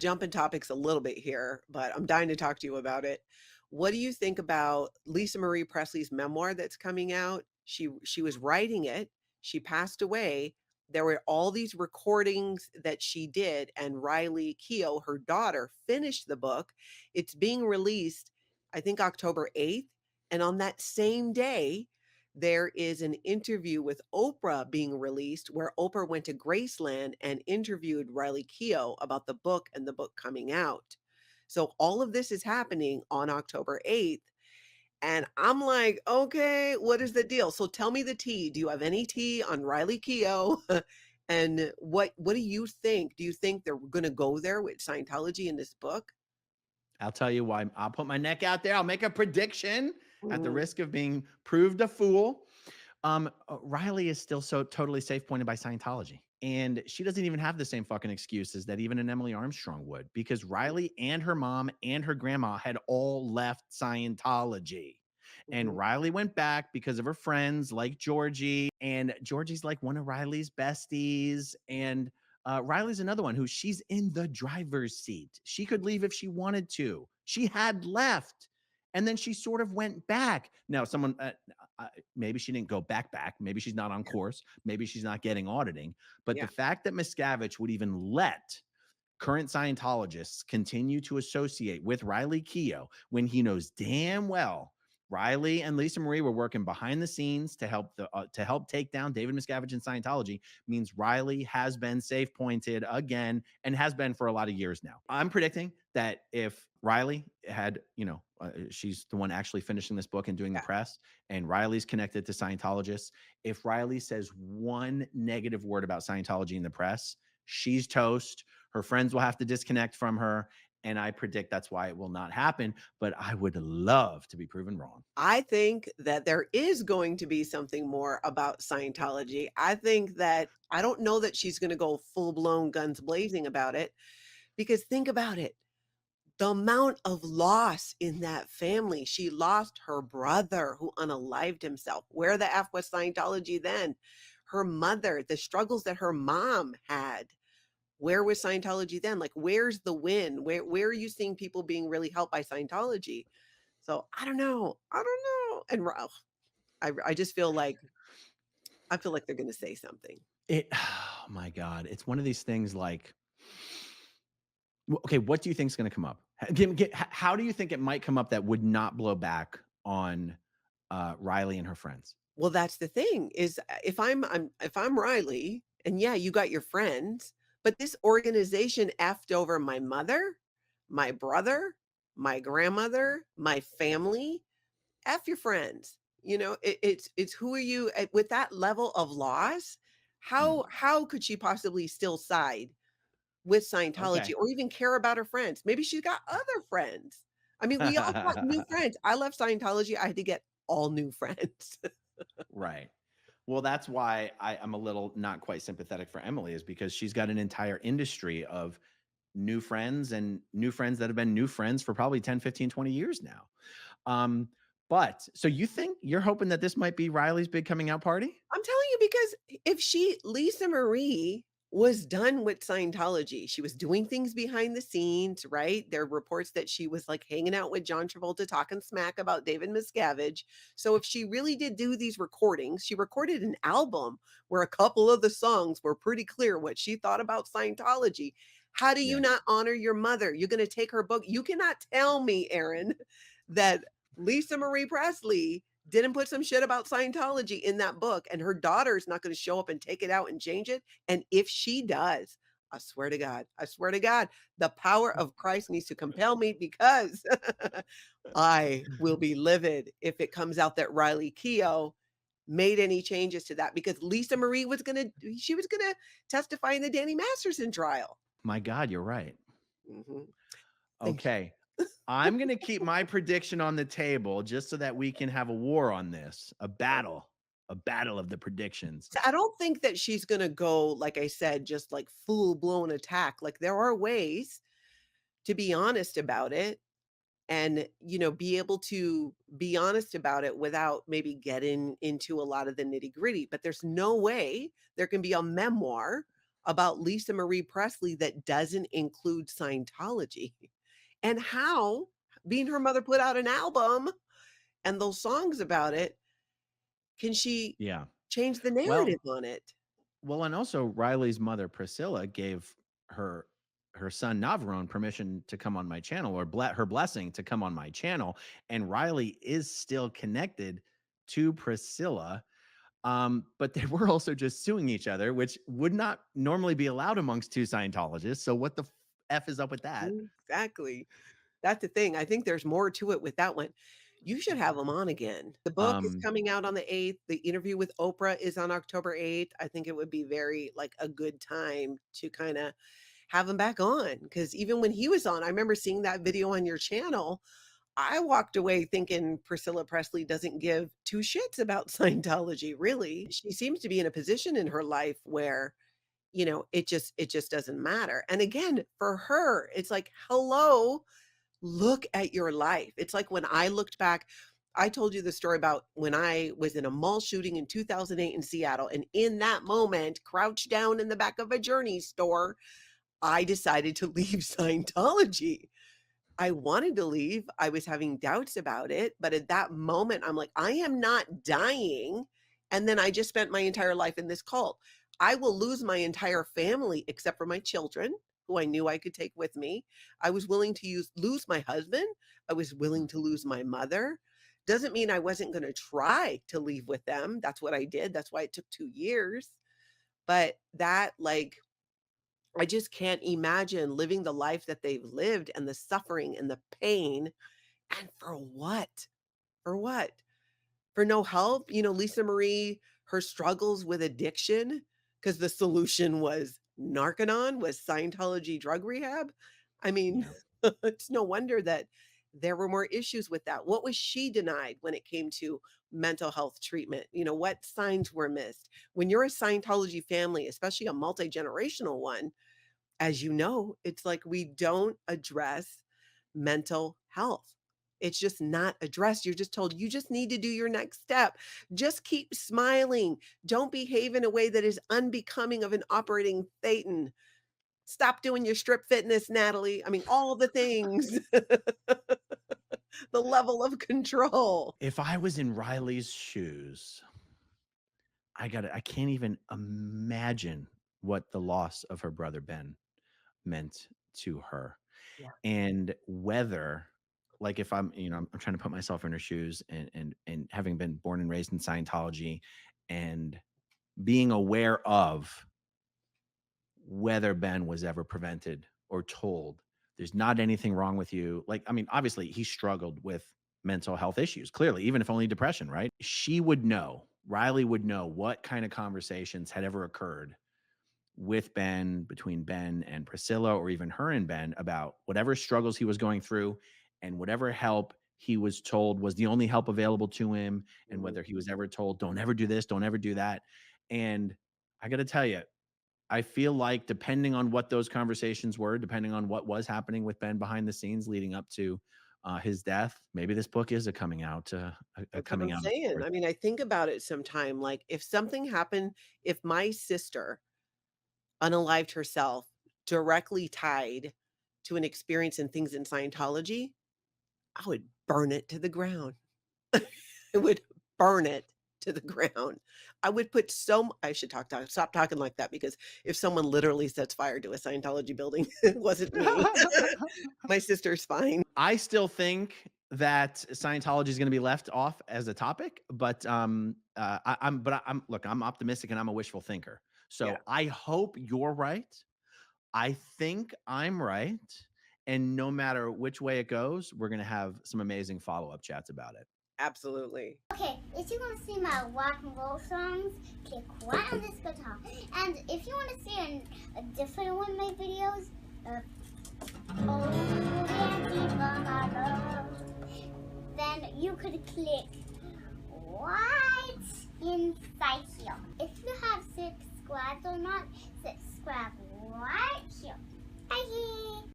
Jumping topics a little bit here, but I'm dying to talk to you about it. What do you think about Lisa Marie Presley's memoir that's coming out? She was writing it. She passed away. There were all these recordings that she did, and Riley Keough, her daughter, finished the book. It's being released, I think, October 8th. And on that same day, there is an interview with Oprah being released where Oprah went to Graceland and interviewed Riley Keough about the book and the book coming out. So all of this is happening on October 8th. And I'm like, okay, what is the deal? So tell me the tea. Do you have any tea on Riley Keough? And what do you think? Do you think they're going to go there with Scientology in this book? I'll tell you why. I'll put my neck out there. I'll make a prediction at the Mm, risk of being proved a fool. Riley is still so totally safe pointed by Scientology. And she doesn't even have the same fucking excuses that even an Emily Armstrong would, because Riley and her mom and her grandma had all left Scientology. And mhm. Riley went back because of her friends like Georgie. And Georgie's like one of Riley's besties. And Riley's another one who she's in the driver's seat. She could leave if she wanted to. She had left. And then she sort of went back. Now, maybe she didn't go back. Maybe she's not on course. Maybe she's not getting auditing. But the Yeah. fact that Miscavige would even let current Scientologists continue to associate with Riley Keough when he knows damn well Riley and Lisa Marie were working behind the scenes to help take down David Miscavige in Scientology means Riley has been safe pointed again and has been for a lot of years now. I'm predicting that if Riley had, she's the one actually finishing this book and doing the Yeah. press, and Riley's connected to Scientologists. If Riley says one negative word about Scientology in the press, she's toast. Her friends will have to disconnect from her. And I predict that's why it will not happen. But I would love to be proven wrong. I think that there is going to be something more about Scientology. I think that I don't know that she's going to go full blown guns blazing about it because think about it. The amount of loss in that family. She lost her brother who unalived himself. Where the F was Scientology then? Her mother, the struggles that her mom had. Where was Scientology then? Like, where's the win? Where are you seeing people being really helped by Scientology? So I don't know. I don't know. And I just feel like they're gonna say something. Oh my God. It's one of these things like, okay, what do you think is going to come up? How do you think it might come up that would not blow back on Riley and her friends? Well, that's the thing is if I'm Riley, and yeah, you got your friends, but this organization effed over my mother, my brother, my grandmother, my family. F your friends. It's who are you with that level of loss? Hmm. How could she possibly still side with Scientology Okay. or even care about her friends? Maybe she's got other friends. I mean, we all got new friends. I left Scientology. I had to get all new friends. Right. Well, that's why I'm a little not quite sympathetic for Emily, is because she's got an entire industry of new friends and new friends that have been new friends for probably 10, 15, 20 years now. Um, but so you think you're hoping that this might be Riley's big coming out party? I'm telling you because if Lisa Marie was done with Scientology, she was doing things behind the scenes, right? There are reports that she was like hanging out with John Travolta talking smack about David Miscavige. So if she really did do these recordings, she recorded an album where a couple of the songs were pretty clear what she thought about Scientology. How do you Yeah. not honor your mother? You're going to take her book. You cannot tell me, Aaron, that Lisa Marie Presley didn't put some shit about Scientology in that book, and her daughter's not gonna show up and take it out and change it, and if she does, I swear to God, the power of Christ needs to compel me because I will be livid if it comes out that Riley Keough made any changes to that because Lisa Marie was gonna testify in the Danny Masterson trial. My God, you're right. Mhm. Thank you. Okay. I'm going to keep my prediction on the table just so that we can have a war on this, a battle of the predictions. So I don't think that she's gonna go, like I said, just like full blown attack. Like there are ways to be honest about it and, be able to be honest about it without maybe getting into a lot of the nitty gritty. But there's no way there can be a memoir about Lisa Marie Presley that doesn't include Scientology? And how, being her mother put out an album and those songs about it, can she Yeah. change the Well, narrative on it? and also Riley's mother, Priscilla, gave her her son Navarone permission to come on my channel, or her blessing to come on my channel. And Riley is still connected to Priscilla. But they were also just suing each other, which would not normally be allowed amongst two Scientologists. So what the F is up with that? Exactly. That's the thing. I think there's more to it with that one. You should have them on again. The book is Um, coming out on the 8th. The interview with Oprah is on October 8th. I think it would be very like a good time to kind of have him back on, because even when he was on, I remember seeing that video on your channel. I walked away thinking Priscilla Presley doesn't give two shits about Scientology, really. She seems to be in a position in her life where, it just doesn't matter. And again, for her, it's like, hello, look at your life. It's like when I looked back, I told you the story about when I was in a mall shooting in 2008 in Seattle. And in that moment, crouched down in the back of a Journey store, I decided to leave Scientology. I wanted to leave. I was having doubts about it, but at that moment, I'm like, I am not dying. And then I just spent my entire life in this cult. I will lose my entire family except for my children, who I knew I could take with me. I was willing to lose my husband. I was willing to lose my mother. Doesn't mean I wasn't going to try to leave with them. That's what I did. That's why it took 2 years. But that, like, I just can't imagine living the life that they've lived and the suffering and the pain, and for what? For what? For no help? Lisa Marie, her struggles with addiction, because the solution was Narconon, was Scientology drug rehab. I mean, yeah, it's no wonder that there were more issues with that. What was she denied when it came to mental health treatment? What signs were missed? When you're a Scientology family, especially a multi-generational one, as you know, it's like we don't address mental health. It's just not addressed. You're just told you just need to do your next step. Just keep smiling. Don't behave in a way that is unbecoming of an operating Thetan. Stop doing your strip fitness, Natalie. I mean, all the things, the level of control. if I was in Riley's shoes, I can't even imagine what the loss of her brother Ben meant to her. Yeah. And whether, like, if I'm trying to put myself in her shoes, and having been born and raised in Scientology, and being aware of whether Ben was ever prevented or told, there's not anything wrong with you. Like, I mean, obviously he struggled with mental health issues, clearly, even if only depression, right? She would know, Riley would know what kind of conversations had ever occurred with Ben, between Ben and Priscilla, or even her and Ben, about whatever struggles he was going through, and whatever help he was told was the only help available to him, and Mhm. whether he was ever told, don't ever do this, don't ever do that. And I got to tell you, I feel like, depending on what those conversations were, depending on what was happening with Ben behind the scenes leading up to his death, maybe this book is a coming out, a That's what I'm coming out of saying. sorts. I mean, I think about it sometime. Like, if something happened, if my sister unalived herself directly tied to an experience and things in Scientology, I would burn it to the ground. I would burn it to the ground. I would put I should stop talking like that, because if someone literally sets fire to a Scientology building, it wasn't me. My sister's fine. I still think that Scientology is going to be left off as a topic, but I'm look, I'm optimistic and I'm a wishful thinker. Yeah, So I hope you're right. I think I'm right, and no matter which way it goes, we're going to have some amazing follow-up chats about it. absolutely. Okay, if you want to see my rock and roll songs, click right on this guitar. And if you want to see a different one of my videos, oh, Yankee Mama, then you could click right inside here. If you have subscribed or not, subscribe right here. Bye!